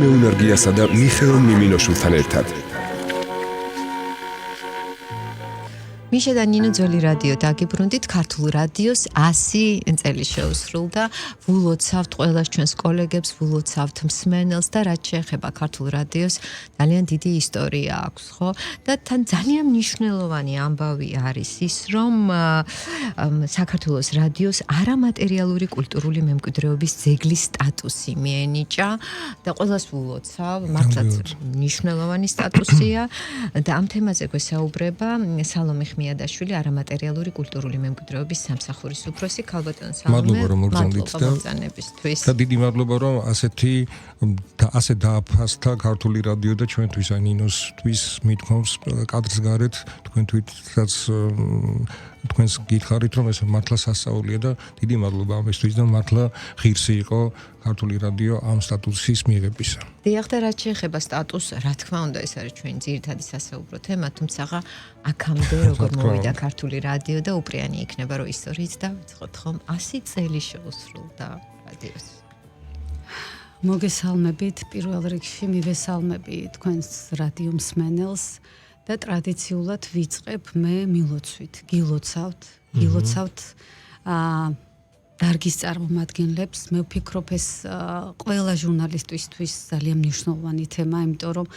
მეუნარგიასა და მიხეილ მიმინოშვილთან ერთად. მიშა და ნინო ძველი რადიო დაგიბრუნდით ქართულ რადიოს 100 წელი შეუსრულდა. ვულოცავთ ყველას ჩვენს კოლეგებს, ვულოცავთ მსმენელს და რაც შეეხება ქართულ რადიოს ძალიან დიდი ისტორია აქვს, ხო? და თან ძალიან მნიშვნელოვანი ამბავი არის ის, რომ საქართველოს რადიოს არამატერიალური კულტურული მემკვიდრეობის ძეგლის სტატუსი მიენიჭა და ყველას ვულოცავ, მართლაც მნიშვნელოვანი სტატუსია და ამ თემაზე გვესაუბრება სალომე მიადაშვილი არამატერიალური კულტურული მემკვიდრეობის სამსახურის უფროსი ქალბატონ სალომე. მოგზაურობისთვის. და დიდი მადლობა რომ ასე დააფასდა ქართული რადიო და ჩვენთვის ნინოსთვის მithmos კადრს გარეთ თქვენთვისაც თქვენს გითხარით რომ ეს მართლა სასწაულია და დიდი მადლობა ამისთვის და მართლა ღირსი იყო ქართული რადიო ამ სტატუსის მიღებისა. დიახ და რაც შეეხება სტატუსს, რა თქმა უნდა, ეს არის ჩვენი ძირითადი სასაუბრო თემა, თუმცა აქამდე როგორ მოვიდა ქართული რადიო და უპრიანი იქნება რომ ისტორიით დავიწყოთ ხომ 100 წელი შეუსრულდა რადიოს. მოგესალმებით, პირველ რიგში მივესალმები თქვენს რადიო მსმენელს და ტრადიციულად ვიწყებ მე მილოცვით. გილოცავთ დარგის წარმომადგენლებს. მე ვფიქრობ ეს ყველა ჟურნალისტისთვის ძალიან მნიშვნელოვანი თემა, იმიტომ რომ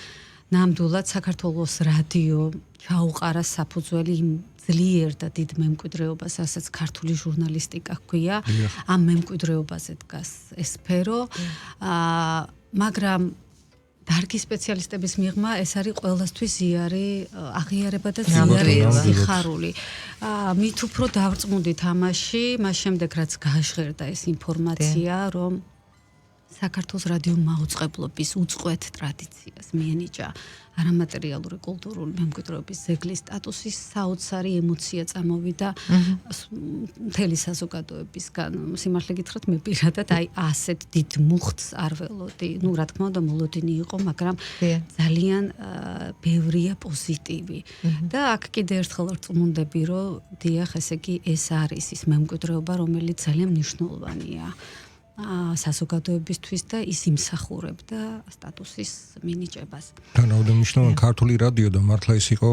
ნამდვილად საქართველოს რადიო ჩაუყარა საფუძველი იმ ძლიერ და დიდ მემკვიდრეობას, რასაც ქართული ჟურნალისტიკა ჰქვია. ამ მემკვიდრეობაზე დგას ეს სფერო, მაგრამ დარგის სპეციალისტების მიღმა ეს არის ყველასთვის ზიარი აღიარება და ზიარი სიხარული. მით უფრო დავწმუნდით ამაში, მას შემდეგ რაც გაჟღერდა ეს ინფორმაცია, რომ საქართველოს რადიო მაუწყებლობის უწყვეტ ტრადიციას მიენიჭა არამატერიალური კულტურული მემკვიდრეობის ძეგლის სტატუსის საოცარი ემოცია წამოვიდა მთელი საზოგადოებისგან. სიმართლე გითხრათ, მე პირადად ასეთ დიდ მუხტს არ ველოდი. რა თქმა უნდა, მოლოდინი იყო, მაგრამ ძალიან ბევრია პოზიტივი. და აქ კიდე ერთხელ ვწმუნდები, რომ დიახ, ესე იგი ეს არის ის მემკვიდრეობა, რომელიც ძალიან მნიშვნელოვანია საზოგადოებისთვის და ის იმსახურებდა სტატუსის მინიჭებას. თანაუგრძნო მნიშვნელოვანი ქართული რადიო და მართლა ის იყო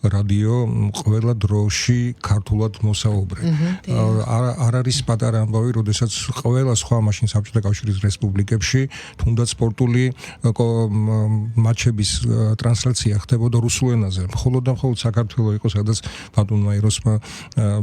რადიო ყველა დროში ქართულად მოსაუბრე. არ არის პატარა ამბავი, როდესაც ყველა სხვა მაშინ საბჭოთა კავშირის რესპუბლიკებში თუნდაც სპორტული მატჩების ტრანსლაცია ხდებოდა რუსულ ენაზე. მხოლოდ და მხოლოდ საქართველოს იყო, სადაც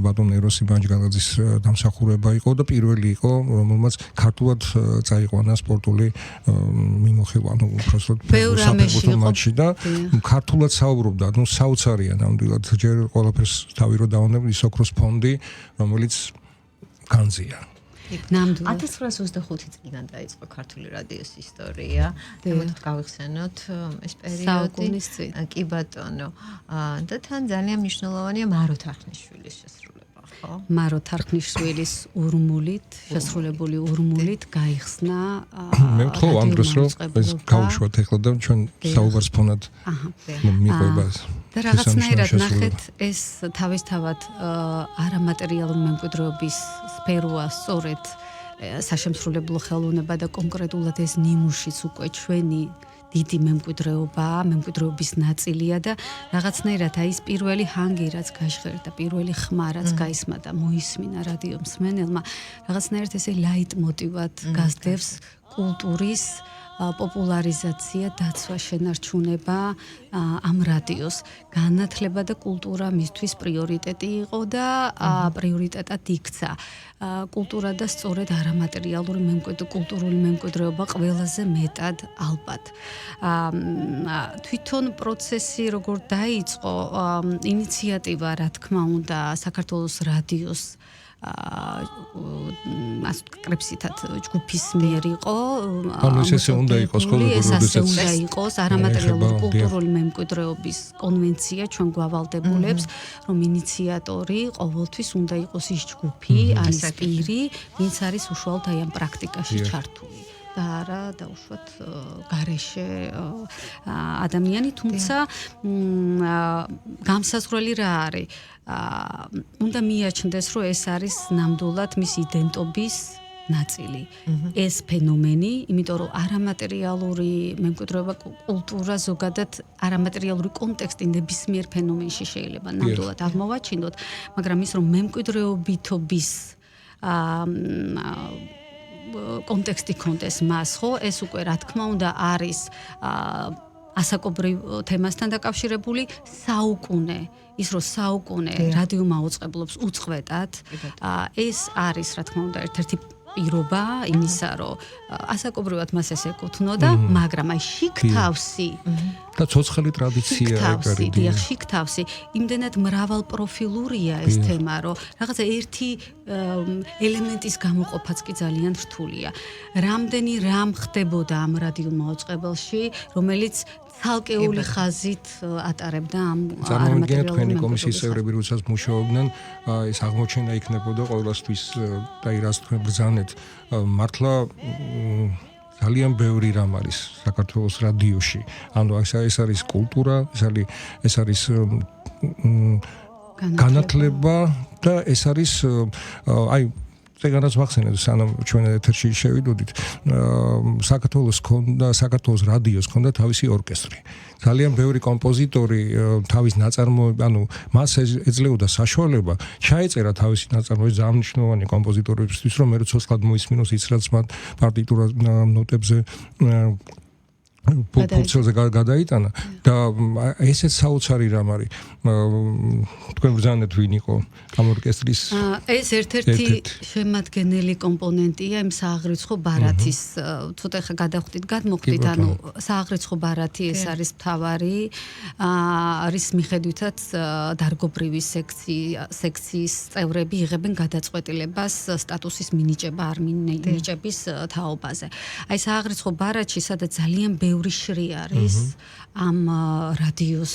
ბატონ ეროსი ბანჯგალაძის დამსახურება იყო და პირველი იყო, რომელმაც ქართულად წაიყვანა სპორტული მიმოხილვა, უბრალოდ საფეხბურთო მატჩი და ქართულად საუბრობდა, საოცარია ნამდვილად ჯერ ყველაფერს თავი რო დავანებდი ის ოქროს ფონდი, რომელიც განზია. 1925 წლიდან დაიწყო ქართული რადიოს ისტორია. მოდით გავიხსენოთ ეს პერიოდი. კი ბატონო. და თან ძალიან მნიშვნელოვანია მარო თარხნიშვილის შესრულება. მარო თარხნიშვილის ურმულით, შესრულებული ურმულით გაიხსნა მე ვთხოვ ამ დროს რომ ეს გავუშვათ ეხლა და ჩვენ საუბარს ფონად მიყვება. და რაღაცნაირად ნახეთ ეს თავისთავად არამატერიალური მემკვიდრეობის სფეროა სწორედ საშემსრულებლო ხელოვნება და კონკრეტულად ეს ნიმუშიც უკვე ჩვენი დიდი მემკვიდრეობის ნაწილია და რაღაცნაირად ის პირველი ჰანგი რაც გაჟღერდა, პირველი ხმა რაც გაისმა და მოისმინა რადიო მსმენელმა, რაღაცნაირად ესე ლაიტმოტივად გასდევს კულტურის პოპულარიზაცია, დაცვა, შენარჩუნება ამ რადიოს. განათლება და კულტურა მისთვის პრიორიტეტი იყო და პრიორიტეტად იქცა. კულტურა და სწორედ არამატერიალური კულტურული მემკვიდრეობა ყველაზე მეტად ალბათ. თვითონ პროცესი როგორ დაიწყო, ინიციატივა, რა თქმა უნდა, საქართველოს რადიოს კრებსითად ჯგუფის მიერ იყო. ესე უნდა იყოს არამატერიალური კულტურული მემკვიდრეობის კონვენცია ჩვენ გვავალდებულებს, რომ ინიციატორი ყოველთვის უნდა იყოს ის ჯგუფი, ის პირი, ვინც არის უშუალოდ ამ პრაქტიკაში ჩართული. და არა დაუშვათ გარეშე ადამიანი, თუმცა გამსაზღვრელი რა არის? უნდა მიაჩნდეს, რომ ეს არის ნამდვილად მის იდენტობის ნაწილი. ეს ფენომენი, იმიტომ რომ არამატერიალური მემკვიდრეობა კულტურა ზოგადად არამატერიალური კონტექსტი ნებისმიერ ფენომენში შეიძლება ნამდვილად აღმოვაჩინოთ, მაგრამ ის რომ მემკვიდრეობითობის კონტექსტი კონდეს მას, ხო, ეს უკვე რა თქმა უნდა არის ასაკობრივ თემასთან დაკავშირებული საუკუნე, ის რომ საუკუნე რადიო მაუწყებლობს უწყვეტად, ეს არის რა თქმა უნდა ერთ-ერთი პირობა იმისა, რომ ასაკობრივად მას ეს ეკუთვნოდა, მაგრამ აი შიგთავსი და ცოცხალი ტრადიცია ეგ არის. შიგთავსი იმდენად მრავალპროფილურია ეს თემა, რომ რაღაცა ერთი ელემენტის გამოყოფაც კი ძალიან რთულია. რამდენი რამ ხდებოდა ამ რადიო მაუწყებელში, რომელიც ცალკეული ხაზით ატარებდა ამ წარმოვიდგინეთ თქვენი კომისიის წევრები როდესაც მუშაობდნენ, ეს აღმოჩენა იქნებოდა ყოველასთვის და რას თქვენ ბრძანეთ, მართლა ძალიან ბევრი რამ არის საქართველოს რადიოში. ანუ ეს არის კულტურა, ეს არის განათლება და ეს არის აი ეგანაც ვახსენეთ, სანამ ჩვენ ეთერში შევიდოდით, საქართველოს რადიოს ჰქონდა თავისი ორკესტრი. ძალიან ბევრი კომპოზიტორი თავის ნაწარმოებს, ანუ მას ეძლეოდა საშუალება ჩაეწერა თავისი ნაწარმოები ძალიან მნიშვნელოვანი კომპოზიტორებისთვის, რომ მე როცოცხლად მოისმინოს ის რაც მათ პარტიტურა ნოტებზე ფუნქციაზე გადაიტანა და ესეც საოცარი რამ არის. თქვენ ბრძანეთ ვინ იყო ამ ორკესტრის? ეს ერთ-ერთი შემადგენელი კომპონენტია იმ სააღრიცხვო ბარათის, ცოტა ხა გადავხვდით, გადმოხვდით, ანუ სააღრიცხვო ბარათი ეს არის მთავარი, არის მიხედვითაც დარგობრივი სექციის წევრები იღებენ გადაწყვეტილებას სტატუსის მინიჭება არ მინიჭების თაობაზე. აი სააღრიცხვო ბარათში სადაც ძალიან ბევრი შრი არის ამ რადიოს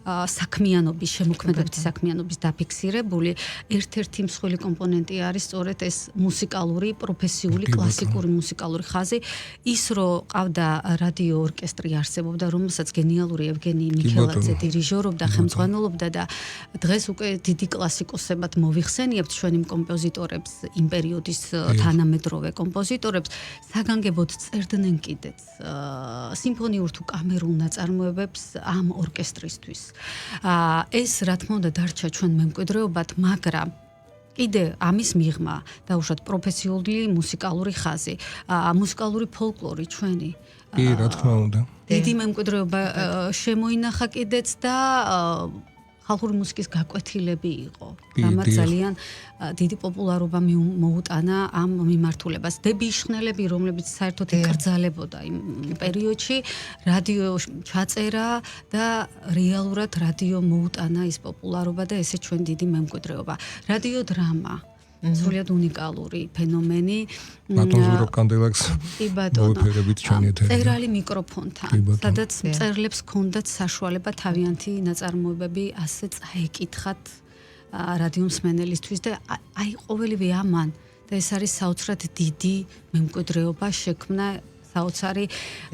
საქმიანობის, შემოქმედებითი საქმიანობის დაფიქსირებული, ერთ-ერთი მსხვილი კომპონენტი არის სწორედ ეს მუსიკალური, პროფესიული, კლასიკური მუსიკალური ხაზი, ის რომ ყავდა რადიო ორკესტრი არსებობდა, რომელსაც გენიალური ევგენი მიქელაძე დირიჟორობდა, ხელმძღვანელობდა და დღეს უკვე დიდი კლასიკოსებად მოვიხსენიებთ ჩვენი კომპოზიტორებს, იმ პერიოდის თანამედროვე კომპოზიტორებს, საგანგებოდ წერდნენ კიდეც სიმფონიურ თუ კამერულ ნაწარმოებებს ამ ორკესტრისთვის. ეს რა თქმა უნდა დარჩა ჩვენ მემკვიდრეობად, მაგრამ კიდე ამის მიღმა დაუშვათ პროფესიული მუსიკალური ხაზი, მუსიკალური ფოლკლორი ჩვენი. კი, რა თქმა უნდა. დიდი მემკვიდრეობა შემოინახა კიდეც და ხალხური მუსიკის გაკვეთილები იყო. რამაც ძალიან დიდი პოპულარობა მოუტანა ამ მიმართულებას. დები იშხნელები, რომლებიც საერთოდ იკრძალებოდა იმ პერიოდში, რადიო ჩაწერა და რეალურად რადიო მოუტანა ის პოპულარობა და ესე ჩვენ დიდი მემკვიდრეობა. რადიო დრამა სრულიად უნიკალური ფენომენი. ბატონ ზურაბ კანდელაკს მოვიფერებით ჩვენი ეთერი. წერალი მიკროფონთან, სადაც მწერლებს ჰქონდათ საშუალება თავიანთი ნაწარმოებები ასე წაეკითხათ რადიო მსმენელისთვის და აი ყოველივე ამან და ეს არის საოცრად დიდი მემკვიდრეობა შექმნა საოცარი,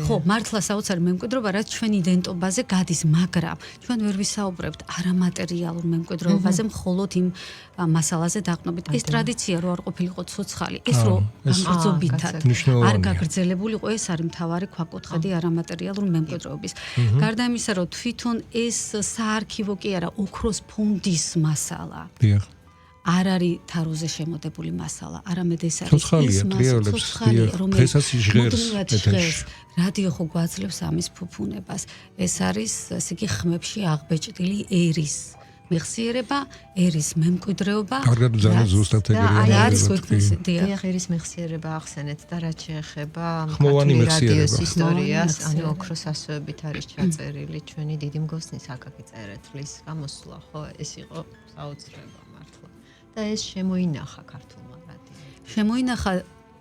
ხო, მართლა საოცარი მემკვიდრეობა, რაც ჩვენ იდენტობაზე გადის, მაგრამ ჩვენ ვერ ვისაუბრებთ არამატერიალურ მემკვიდრეობაზე, მხოლოდ იმ მასალაზე დაყნობით. ეს ტრადიცია რო არ ყოფილიყო ცოცხალი, ეს რო ამბრძობითად არ გაგრძელებულიყო, ეს არის მთავარი ქვაკუთხედი არამატერიალურ მემკვიდრეობის. გარდა იმისა, რომ თვითონ ეს საარქივო კი არა, ოქროს ფონდის მასალა. არ არის თაროზე შემოდებული მასალა, არამედ ეს არის ცოცხალი, რომელსაც ჟღერს რადიო ხო გვაძლევს ამის ფუფუნებას. ეს არის, ესე იგი, ხმებში აღბეჭდილი ერის მეხსიერება, ერის მემკვიდრეობა. კარგად ბრძანეთ ზუსტად ეგრე არის დიახ, ერის მეხსიერება ახსენეთ და რაც შეეხება რადიოს ისტორიას, ანუ ოქროს ასოებით არის ჩაწერილი ჩვენი დიდი მგოსნის აკაკი წერეთლის გამოსვლა, ხო, ეს იყო საოცრება მართლა. და ეს შემოინახა ქართულმა რადიომ. შემოინახა,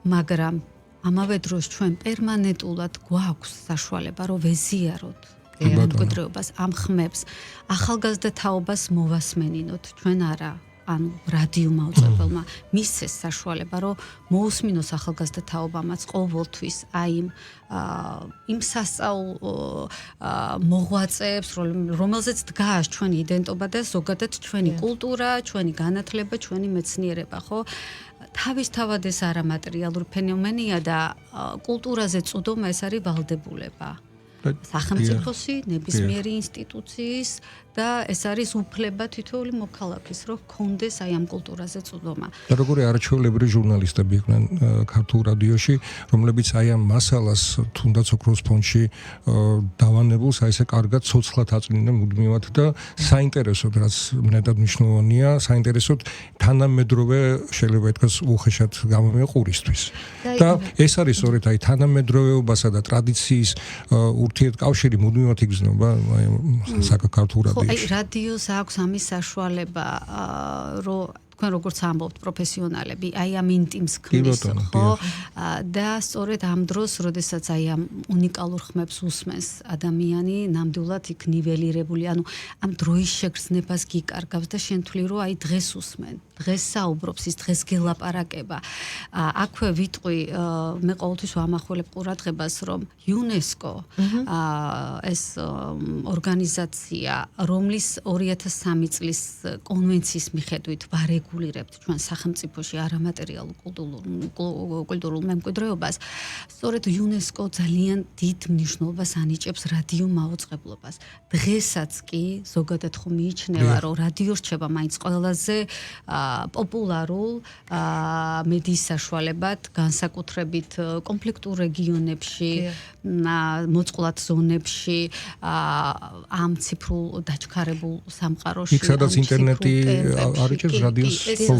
მაგრამ ამავე დროს ჩვენ პერმანენტულად გვაქვს საშუალება რომ ვეზიაროთ მემკვიდრეობას, ამ ხმებს, ახალგაზრდა თაობას მოვასმენინოთ, ჩვენ არა, ანუ რადიო მაუწყებელმა მისცეს საშუალება რომ მოусმინოს ახალგაზრდა თაობამაც ყოველთვის აი იმ სასწაულ მოღვაწეებს, რომელზეც დგას ჩვენი იდენტობა და ზოგადად ჩვენი კულტურა, ჩვენი განათლება, ჩვენი მეცნიერება, ხო? თავისთავად ეს არამატერიალური ფენომენია და კულტურაზე წვდომა ეს არის ვალდებულება. სახელმწიფოსი, ნებისმიერი ინსტიტუციის და ეს არის უფლება თითოეული მოქალაქის, რომ კონდეს აი ამ კულტურაზე წვდომა. და როგორი არაჩვეულებრივი ჟურნალისტები იყვნენ ქართულ რადიოში, რომლებიც აი ამ მასალას თუნდაც ოქროს ფონდში დავანებულს აი ესე კარგად ცოცხლად აწვდიდნენ მუდმივად და საინტერესოდ, რაც მეტად მნიშვნელოვანია, საინტერესოდ თანამედროვე შეიძლება ითქვას უხეშად გამომია ყურისთვის. და ეს არის სწორედ აი თანამედროვეობასა და ტრადიციის ურთიერთკავშირი მუდმივად იგრძნობა საქართველოს რადიოში. აი რადიოს აქვს ამის საშუალება, რომ თქვენ როგორც ამბობთ პროფესიონალები, აი ამ ინტიმს ქმნის, ხო? და სწორედ ამ დროს, როდესაც აი ამ უნიკალურ ხმებს უსმენს ადამიანი, ნამდვილად იქ ნიველირებული, ანუ ამ დროის შეგრძნებას გიკარგავს და შენ თვლი, რომ აი დღეს უსმენ, დღეს საუბრობს, ის დღეს გელაპარაკება. აქვე ვიტყვი, მე ყოველთვის ვამახვილებ ყურადღებას, რომ UNESCO ეს ორგანიზაცია, რომლის 2003 წლის კონვენციის მიხედვით ვარეგულირებთ ჩვენ სახელმწიფოში არამატერიალურ კულტურულ მემკვიდრეობას, სწორედ UNESCO ძალიან დიდ მნიშვნელობას ანიჭებს რადიო მაუწყებლობას. დღესაც კი ზოგადად ხო მიიჩნევა, რომ რადიო რჩება მაინც ყველაზე პოპულარულ მედიის საშუალებად, განსაკუთრებით კონფლიქტურ რეგიონებში, მოწყვლად ზონებში, ამ ციფრულ დაჩქარებულ სამყაროში. იქ სადაც ინტერნეტი არიჭერს რადიოს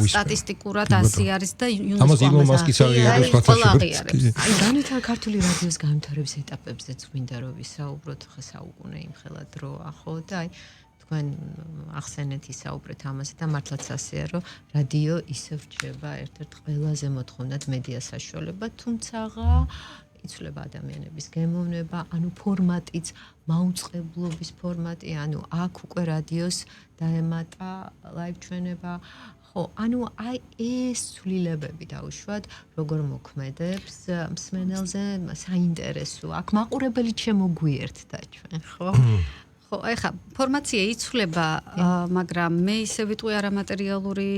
სტატისტიკურად ასე არის და ამას ილონ მასკიც აღიარებს ფაქტობრივად. აი განვითარ ქართული რადიოს განვითარების ეტაპებზეც მინდა რომ ვისაუბროთ, ხა საუკუნე იმხელა დროა, ხო და აი თქვენ ახსენეთ ისაუბრეთ ამაზე და მართლაც ასეა რომ რადიო ისევ რჩება ერთ-ერთ ყველაზე მოთხოვნად მედია საშუალება, თუმცა იცვლება ადამიანების გემოვნება, ანუ ფორმატიც, მაუწყებლობის ფორმატი, ანუ აქ უკვე რადიოს დაემატა ლაივ ჩვენება. ხო, ანუ აი ეს ცვლილებები დაუშვათ, როგორ მოქმედებს მსმენელზე საინტერესო. აქ მაყურებელი შემოგვიერთდა ჩვენ, ხო? ხო, ეხა ფორმაცია იცვლება, მაგრამ მე ისე ვიტყვი არამატერიალური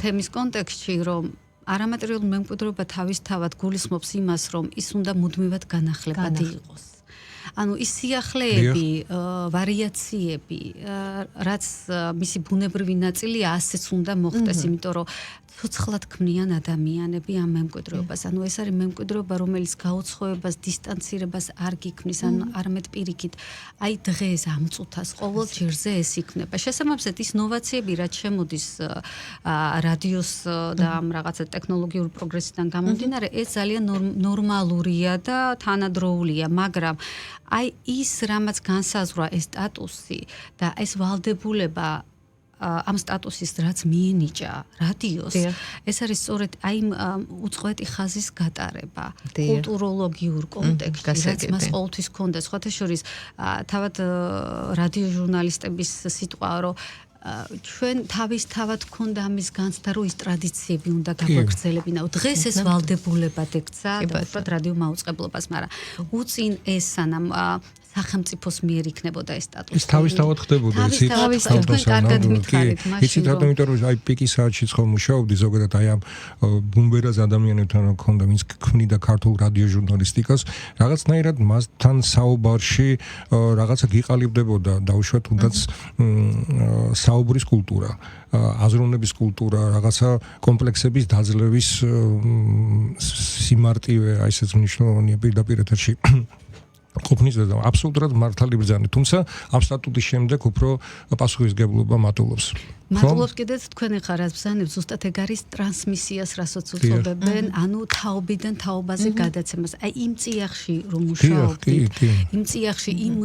თემის კონტექსტში, რომ არამატერიალური მემკვიდრეობა თავისთავად გულისხმობს იმას, რომ ის უნდა მუდმივად განახლებადი იყოს. ანუ ის სიახლეები, ვარიაციები, რაც მისი ბუნებრივი ნაწილია, ასეც უნდა მოხდეს, იმიტომ რომ ცოცხლად ქმნიან ადამიანები ამ მემკვიდრეობას. ანუ ეს არის მემკვიდრეობა, რომელიც გაუცხოებას, დისტანცირებას არ გიქმნის, ან არამედ პირიქით. აი დღეს ამ წუთას ყოველ ჯერზე ეს იქნება. შესაბამისად, ის ნოვაციები, რაც შემოდის რადიოს და ამ რაღაცა ტექნოლოგიური პროგრესიდან გამომდინარე, ეს ძალიან ნორმალურია და თანადროულია, მაგრამ აი ის რამაც განსაზღვრა ეს სტატუსი და ეს ვალდებულება ამ სტატუსის რაც მიენიჭა რადიოს, ეს არის სწორედ აი უწყვეტი ხაზის გატარება კულტუროლოგიურ კონტექსტში, რაც მას ყოველთვის ჰქონდა. სხვათა შორის თავად რადიო ჟურნალისტების სიტყვა, რომ ჩვენ თავისთავად გქონდა ამის განცდა, რომ ის ტრადიციები უნდა გაგვეგრძელებინაო. დღეს ეს ვალდებულებად ექცა და უბრალოდ რადიო მაუწყებლობას, მაგრამ უწინ ეს სანამ სახელმწიფოს მიერ იქნებოდა ეს სტატუსი. ეს თავისთავად ხდებოდა, იცით? თქვენ კარგად მითხარით მაშინ. იცით, რატომ? იმიტომ რომ აი პიკის საათში ხო მუშაობდი ზოგადად აი ამ ბუმბერას ადამიანებთან მქონდა, ვინც ქმნიდა ქართულ რადიო ჟურნალისტიკას, რაღაცნაირად მასთან საუბარში რაღაცა გიყალიბდებოდა, დაუშვათ თუნდაც საუბრის კულტურა, აზროვნების კულტურა, რაღაცა კომპლექსების დაძლევის სიმარტივე, აი ესეც მნიშვნელოვანია პირდაპირ ეთერში. ყოფნის და აბსოლუტურად მართალი ბრძანა, თუმცა ამ სტატუტის შემდეგ უფრო პასუხისგებლობა მატულობს. მადლობს კიდეც თქვენ ახლა რაც ბრძანებთ, ზუსტად ეგ არის ტრანსმისიას, რასაც უწოდებენ, ანუ თაობიდან თაობაზე გადაცემას. აი იმ წიაღში რომ მუშაობდით, იმ წიაღში იმ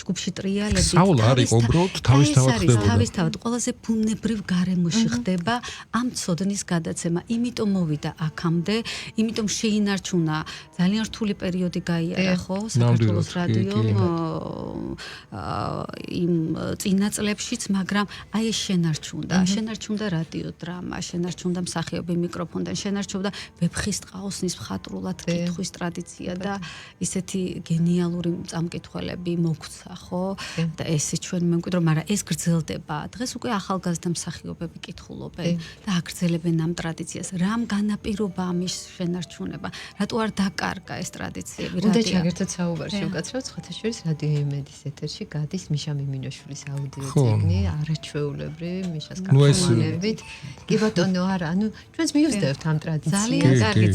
ჯგუფში ტრიალებით, სწავლა არის უბრალოდ თავისთავად ხდებოდა. თავისთავად ყველაზე ბუნებრივ გარემოში ხდება ამ ცოდნის გადაცემა. იმიტომ მოვიდა აქამდე, იმიტომ შეინარჩუნა ძალიან რთული პერიოდი გაიარა ხო საქართველოს რადიომ იმ წინა წლებშიც, მაგრამ აი ეს შენარჩუნდა რადიო დრამა, შენარჩუნდა მსახიობი მიკროფონთან, შენარჩუნდა ვეფხის ტყაოსნის მხატვრულად კითხვის ტრადიცია და ისეთი გენიალური წამკითხველები მოგვცა ხო და ესე ჩვენ მემკვიდრო, მაგრამ ეს გრძელდება. დღეს უკვე ახალგაზრდა მსახიობები კითხულობენ და აგრძელებენ ამ ტრადიციას. რამ განაპირობა ამის შენარჩუნება? რატო არ დაკარგა ეს ტრადიციები? უნდა ჩაგერთოთ საუბარში უკაცრავად, ხათაშორის რადიო იმედის ეთერში გადის მიშა მიმინოშვილის აუდიო წიგნი, არაჩვეულებრივი მიშას გაფორმებით. კი ბატონო, არა, ანუ ჩვენს მივსდევთ ამ ტრადიციას.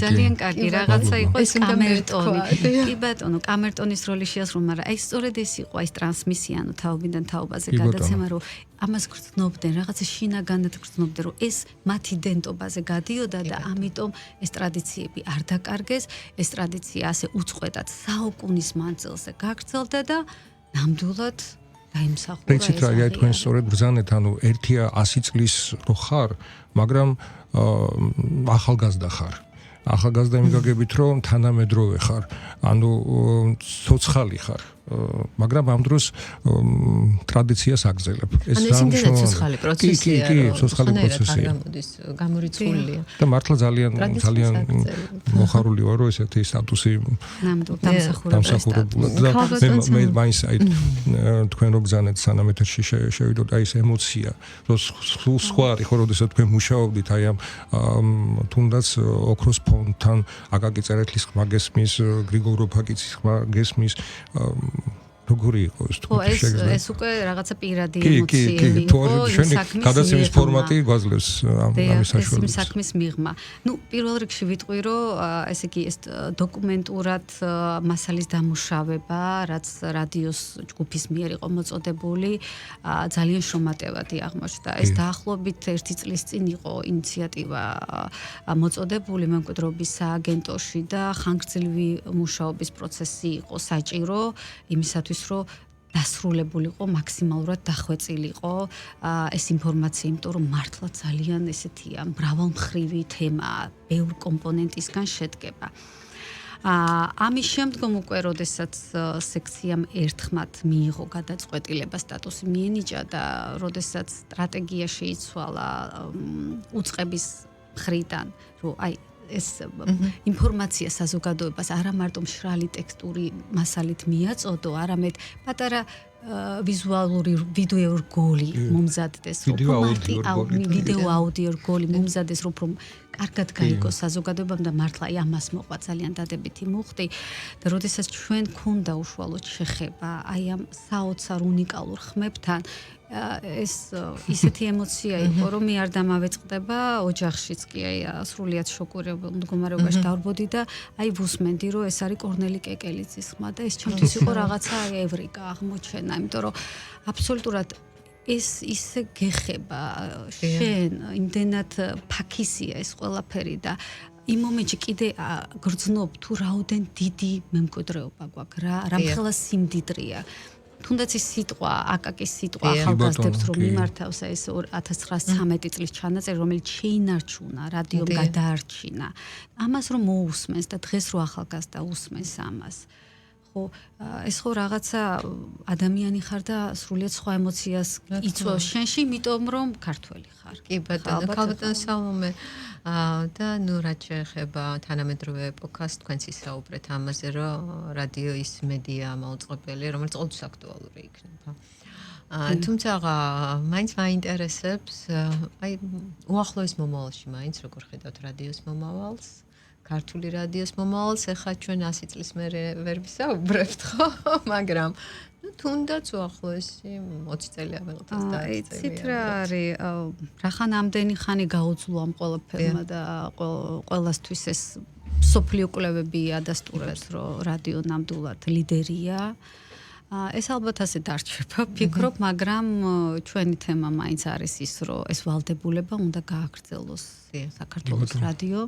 ძალიან კარგი რაღაცა იყო ეს კამერტონი. კი ბატონო, კამერტონის როლი შეასრულა, მაგრამ აი სწორედ ეს იყო ეს ტრანსმისია, ანუ თაობიდან თაობაზე გადაცემა, რომ ამას გრძნობდნენ, რაღაცა შინაგანად გრძნობდნენ, რომ ეს მათი დენტობაზე გადიოდა და ამიტომ ეს ტრადიციები არ დაკარგეს, ეს ტრადიცია ასე უწყვეტად საუკუნის მანძილზე გაგრძელდა და ნამდვილად დაიმსახურა ეს. იცით რა, თქვენ სწორედ ბრძანეთ, ანუ ერთია 100 წლის რო ხარ, მაგრამ ახალგაზრდა ხარ. ახალგაზრდა იმგაგებით, რომ თანამედროვე ხარ, ანუ ცოცხალი ხარ. მაგრამ ამ დროს ტრადიციას აგრძელებ. ეს რამდენად ცოცხალი პროცესია. კი, ცოცხალი პროცესია. გამორიცხულია. და მართლა ძალიან მოხარული ვარ, რომ ესეთი სტატუსი დამსახურებულად და მე მაინც აი თქვენ რო გზანეთ სანამ ეთერში შევიდოთ აი ეს ემოცია, რომ სხვა არის ხო, როდესაც თქვენ მუშაობდით აი ამ თუნდაც ოქროს ფონდთან, აკაკი წერეთლის ხმა გესმის, გრიგოლ როფაკიძის ხმა გესმის როგორი იყო ეს თუ შეგიძლიათ? ეს უკვე რაღაცა პირადი ემოციები იყო, შენი გადაცემის ფორმატი გვაძლევს ამის საშუალებას. ეს საქმის მიღმა. ნუ პირველ რიგში ვიტყვი, რომ ესე იგი ეს დოკუმენტურად მასალის დამუშავება, რაც რადიოს ჯგუფის მიერ იყო მოწოდებული, ძალიან შრომატევადი აღმოჩნდა. ეს დაახლოებით 1 წლის წინ იყო ინიციატივა მოწოდებული მემკვიდრეობის სააგენტოში და ხანგრძლივი მუშაობის პროცესი იყო საჭირო იმისათვის რომ დასრულებულიყო, მაქსიმალურად დახვეწილიყო ეს ინფორმაცია, იმიტომ რომ მართლა ძალიან ესეთია მრავალმხრივი თემაა, ბევრ კომპონენტისგან შედგება. ამის შემდგომ უკვე როდესაც სექციამ ერთხმად მიიღო გადაწყვეტილება, სტატუსი მიენიჭა და როდესაც სტრატეგია შეიცვალა უწყების მხრიდან, რომ აი ეს ინფორმაცია საზოგადოებას არა მარტო მშრალი ტექსტური მასალით მიაწოდო, არამედ პატარა ვიზუალური ვიდეო რგოლი მომზადდეს, ვიდეო აუდიო რგოლი მომზადდეს, რომ კარგად გაიგოს საზოგადოებამ და მართლა აი ამას მოყვა ძალიან დადებითი მუხტი და როდესაც ჩვენ გქონდა უშუალოდ შეხება აი ამ საოცარ უნიკალურ ხმებთან, ეს ისეთი ემოცია იყო, რომ მე არ დამავეწყდება ოჯახშიც კი აი სრულიად შოკირებულ მდგომარეობაში დავბრუნდი და აი ვუსმენდი, რომ ეს არის კორნელი კეკელიძის ხმა და ეს ჩემთვის იყო რაღაცა ევრიკა აღმოჩენა, იმიტომ რომ აბსოლუტურად ეს ისე გეხება შენ, იმდენად ფაქისია ეს ყველაფერი და იმ მომენტში კიდე გრძნობ თუ რაოდენ დიდი მემკვიდრეობა გვაქვს, რამხელა სიმდიდრეა. თუნდაც ის სიტყვა, აკაკის სიტყვა ახალგაზრდებს რომ მიმართავს ეს 1913 წლის ჩანაწერი, რომელიც შეინარჩუნა, რადიომ გადაარჩინა. ამას რომ მოусმენს და დღეს რო ახალგაზრდა უსმენს ამას. ხო, ეს ხო რაღაცა ადამიანი ხარ და სრულიად სხვა ემოციას იწვევს შენში, იმიტომ რომ ქართველი ხარ. კი ბატონო, სალომე. და ნუ რაც შეეხება თანამედროვე ეპოქას, თქვენც ისაუბრეთ ამაზე, რომ რადიო ის მედია მაუწყებელია, რომელიც ყოველთვის აქტუალური იქნება. თუმცა მაინც მაინტერესებს, აი უახლოეს მომავალში მაინც როგორ ხედავთ რადიოს მომავალს? ქართული რადიოს მომავალს, ახლა ჩვენ 100 წლის მერე ვერ ვისაუბრებთ, ხო? მაგრამ თუნდაც უახლოესი 20 წელი აღელთას დაიწყებია. იცით რა არის, რახან ამდენი ხანი გაუძლო ამ ყველაფერმა და ყველასთვის ეს სოფლიო კვლევები ადასტურებს, რომ რადიო ნამდვილად ლიდერია. ეს ალბათ ასე დარჩება, ფიქრობ, მაგრამ ჩვენი თემა მაინც არის ის, რომ ეს ვალდებულება უნდა გააგრძელოს საქართველოს რადიო.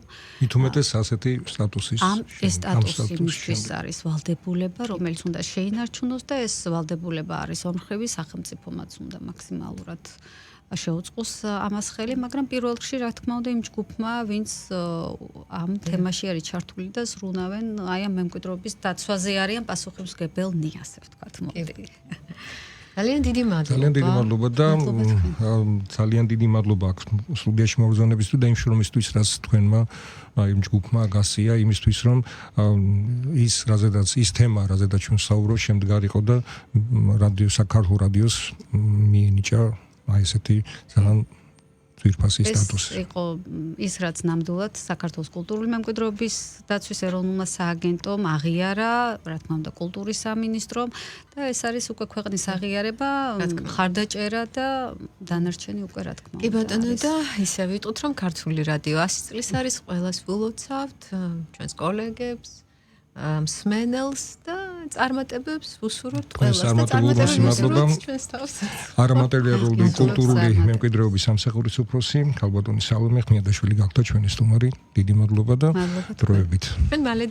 მithumetes ასეთი სტატუსის ეს სტატუსი მისთვის არის ვალდებულება, რომელიც უნდა შეინარჩუნოს და ეს ვალდებულება არის ორმხრივი, სახელმწიფომაც უნდა მაქსიმალურად შეუწყოს ამას ხელი, მაგრამ პირველ რიგში რა თქმა უნდა იმ ჯგუფმა, ვინც ამ თემაში არის ჩართული და ზრუნავენ აი ამ მემკვიდრეობის დაცვაზე არიან პასუხისმგებელნი, ასე ვთქვათ, მოდი. ძალიან დიდი მადლობა. ძალიან დიდი მადლობა და ძალიან დიდი მადლობა აქვს სტუდიაში მოგზაურობისთვის და იმ შრომისთვის, რაც თქვენმა იმ ჯგუფმა გასია, იმისთვის რომ ის რაზედაც ის თემა, რაზედაც ჩვენ საუბრობთ, შემდგარიყო და რადიო საქართველოს რადიოს მიენიჭა აი ესეთი ძალიან ძვირფასი სტატუსი. ეს იყო ის რაც ნამდვილად საქართველოს კულტურული მემკვიდრეობის დაცვის ეროვნულმა სააგენტომ აღიარა, რა თქმა უნდა, კულტურის სამინისტრომ და ეს არის უკვე ქვეყნის აღიარება, ხარდაჭერა და დანარჩენი უკვე რა თქმა უნდა. კი ბატონო და ისე ვიტყვით რომ ქართული რადიო 100 წლის არის, ყველას ვილოცავთ, ჩვენს კოლეგებს, მსმენელს და წარმატებებს ვუსურვებთ ყველას და წარმატებებს მადლობა ჩვენს თავს. არამატერიალური კულტურული მემკვიდრეობის სამსახურის უფროსი ქალბატონი სალომე ხმიადაშვილი გახდა ჩვენი სტუმარი. დიდი მადლობა და დროებით. ჩვენ მალე